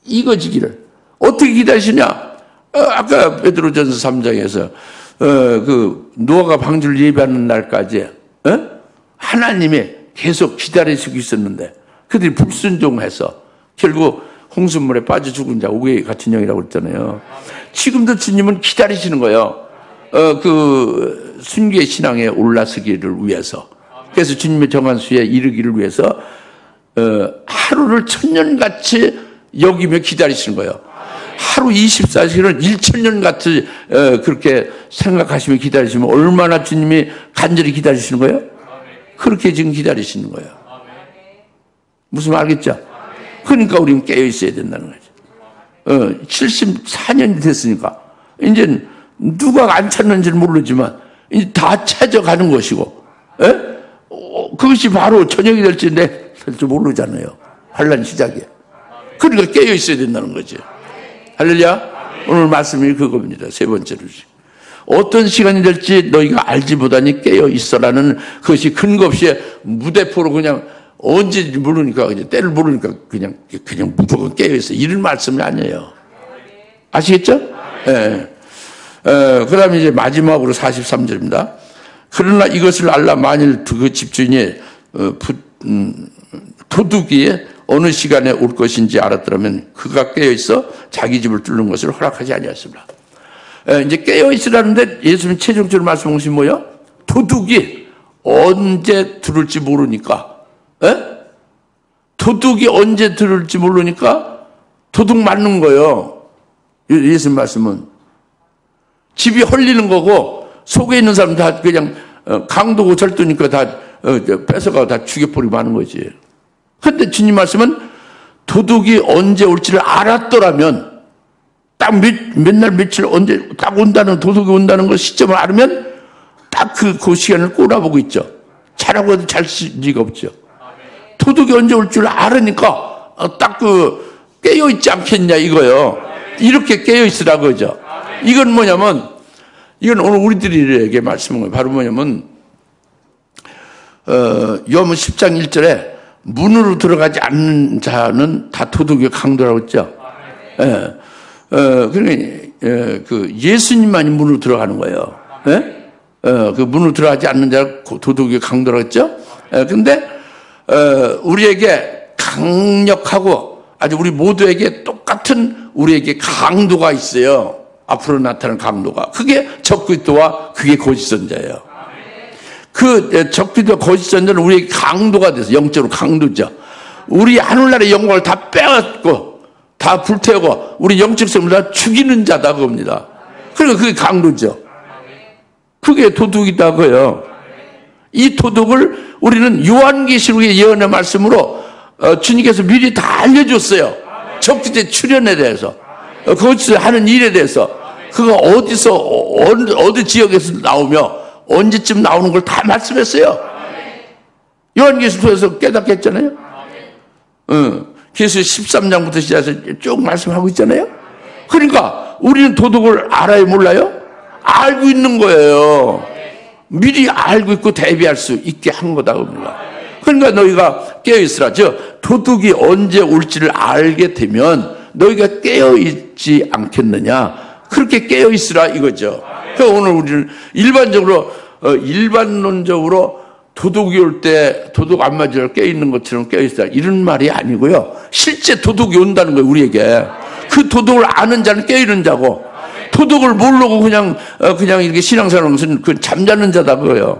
익어지기를. 어떻게 기다리시냐? 아까 베드로전서 3장에서 그 노아가 방주를 예배하는 날까지 하나님이 계속 기다리시고 있었는데 그들이 불순종해서 결국 홍수물에 빠져 죽은 자 우에 같은 영이라고 그랬잖아요. 지금도 주님은 기다리시는 거예요. 그 순교의 신앙에 올라서기를 위해서. 그래서 주님의 정한 수에 이르기를 위해서 하루를 천년같이 여기며 기다리시는 거예요. 하루 24시간을 1000년같이 그렇게 생각하시며 기다리시면 얼마나 주님이 간절히 기다리시는 거예요? 그렇게 지금 기다리시는 거예요. 무슨 말 알겠죠? 그러니까 우리는 깨어있어야 된다는 거죠. 74년이 됐으니까 이제 누가 안 찾는지는 모르지만 이제 다 찾아가는 것이고 그것이 바로 저녁이 될지 될지 모르잖아요. 환란 시작이에요. 그러니까 깨어있어야 된다는 거죠. 할렐루야. 오늘 말씀이 그겁니다. 세 번째로 어떤 시간이 될지 너희가 알지 못하니 깨어있어라는 것이 근거 없이 무대포로 그냥 언제인지 모르니까, 때를 모르니까 그냥 무조건 깨어있어. 이런 말씀이 아니에요. 아시겠죠? 예. 그 다음에 이제 마지막으로 43절입니다. 그러나 이것을 알라 만일 그 집주인이 도둑이 어느 시간에 올 것인지 알았더라면 그가 깨어있어 자기 집을 뚫는 것을 허락하지 아니하였습니다. 이제 깨어있으라는데 예수님 최종적으로 말씀하신 뭐예요? 도둑이 언제 들을지 모르니까, 도둑이 언제 들을지 모르니까 도둑 맞는 거예요. 예수님 말씀은 집이 헐리는 거고 속에 있는 사람 다 그냥 강도고 절도니까 다 뺏어가고 다 죽여버리고 하는 거지. 근데 주님 말씀은 도둑이 언제 올지를 알았더라면, 딱 몇 날 며칠 언제 딱 온다는, 도둑이 온다는 걸 시점을 알으면 딱 그 시간을 꼬라보고 있죠. 잘하고 해도 잘 리가 없죠. 도둑이 언제 올 줄 알으니까 딱 깨어있지 않겠냐 이거요. 이렇게 깨어있으라고 그러죠. 이건 뭐냐면, 이건 오늘 우리들에게 말씀한 거예요. 바로 뭐냐면, 요한복음 10장 1절에 문으로 들어가지 않는 자는 다 도둑의 강도라고 했죠. 그러니까 예수님만이 문으로 들어가는 거예요. 그 문으로 들어가지 않는 자가 도둑의 강도라고 했죠. 근데 우리에게 강력하고 아주 우리 모두에게 똑같은 우리에게 강도가 있어요. 앞으로 나타나는 강도가. 그게 적그리스도와 그게 거짓 선자예요. 그 적그리스도와 거짓 선자는 우리에게 강도가 돼서 영적으로 강도죠. 우리 하늘나라의 영광을 다 빼앗고 다 불태우고 우리 영적 생명을 다 죽이는 자다 그겁니다. 그러니까 그게 강도죠. 그게 도둑이다고요. 이 도둑을 우리는 요한계시록의 예언의 말씀으로 주님께서 미리 다 알려줬어요. 적그리스도의 출현에 대해서, 거기서 하는 일에 대해서, 그가 어디서 어느 지역에서 나오며 언제쯤 나오는 걸 다 말씀했어요. 요한계시록에서 깨닫게 했잖아요. 계시록 13장부터 시작해서 쭉 말씀하고 있잖아요. 그러니까 우리는 도둑을 알아요, 몰라요? 알고 있는 거예요. 미리 알고 있고 대비할 수 있게 한 거다 겁니다. 그러니까 너희가 깨어있으라. 도둑이 언제 올지를 알게 되면 너희가 깨어있지 않겠느냐. 그렇게 깨어있으라 이거죠. 그러니까 오늘 우리는 일반론적으로 도둑이 올 때 도둑 안 맞으려 깨어있는 것처럼 깨어있으라 이런 말이 아니고요. 실제 도둑이 온다는 거예요, 우리에게. 그 도둑을 아는 자는 깨어있는 자고, 도둑을 모르고 그냥 이렇게 신앙생활하는 것은 그 잠자는 자다 그거예요.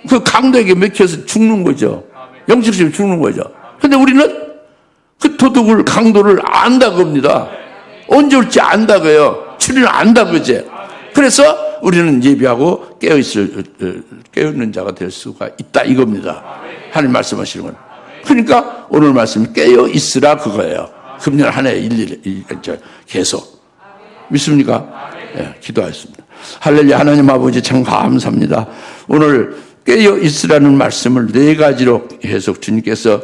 그 강도에게 맥혀서 죽는 거죠. 영적으로 죽는 거죠. 근데 우리는 그 도둑을, 강도를 안다 겁니다. 언제 올지 안다 그래요. 출현을 안다 그지. 그래서 우리는 예비하고 깨어있는 자가 될 수가 있다 이겁니다. 하나님 말씀하시는 건. 그러니까 오늘 말씀 깨어있으라 그거예요. 금년 한 해 계속. 믿습니까? 네, 기도하겠습니다. 할렐루야. 하나님 아버지 참 감사합니다. 오늘 깨어있으라는 말씀을 4가지로 해석 주님께서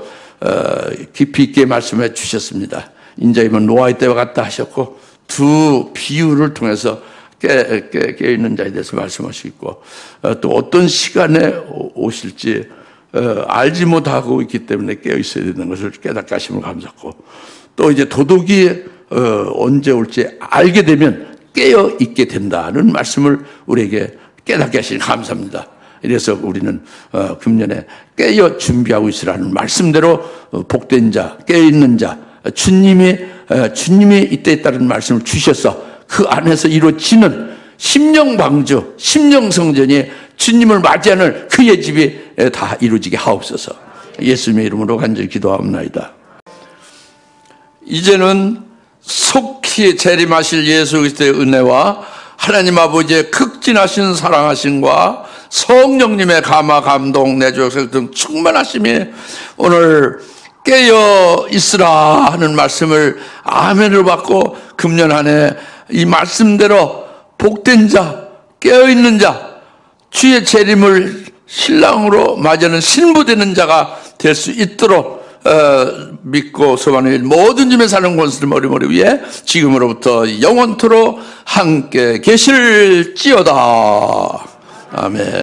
깊이 있게 말씀해 주셨습니다. 인자이면 노아의 때와 같다 하셨고, 2 비유를 통해서 깨어있는 자에 대해서 말씀하시고, 또 어떤 시간에 오실지 알지 못하고 있기 때문에 깨어있어야 되는 것을 깨닫게 하심을 감사하고, 또 이제 도둑이 언제 올지 알게 되면 깨어있게 된다는 말씀을 우리에게 깨닫게 하시니 감사합니다. 이래서 우리는 금년에 깨어 준비하고 있으라는 말씀대로 복된 자, 깨어있는 자, 주님이 이때 있다는 말씀을 주셔서 그 안에서 이루어지는 심령방주, 심령성전이 주님을 맞이하는 그의 집이 다 이루어지게 하옵소서. 예수님의 이름으로 간절히 기도하옵나이다. 이제는 속히 재림하실 예수 그리스도의 은혜와 하나님 아버지의 극진하신 사랑하심과 성령님의 감화 감동 내주셔서 등 충만하심이 오늘 깨어 있으라 하는 말씀을 아멘을 받고 금년 한 해 이 말씀대로 복된 자, 깨어있는 자, 주의 재림을 신랑으로 맞이하는 신부되는 자가 될 수 있도록 믿고 소망을 모든 점에 사는 권수를 머리머리 위에 지금으로부터 영원토록 함께 계실지어다. 아멘.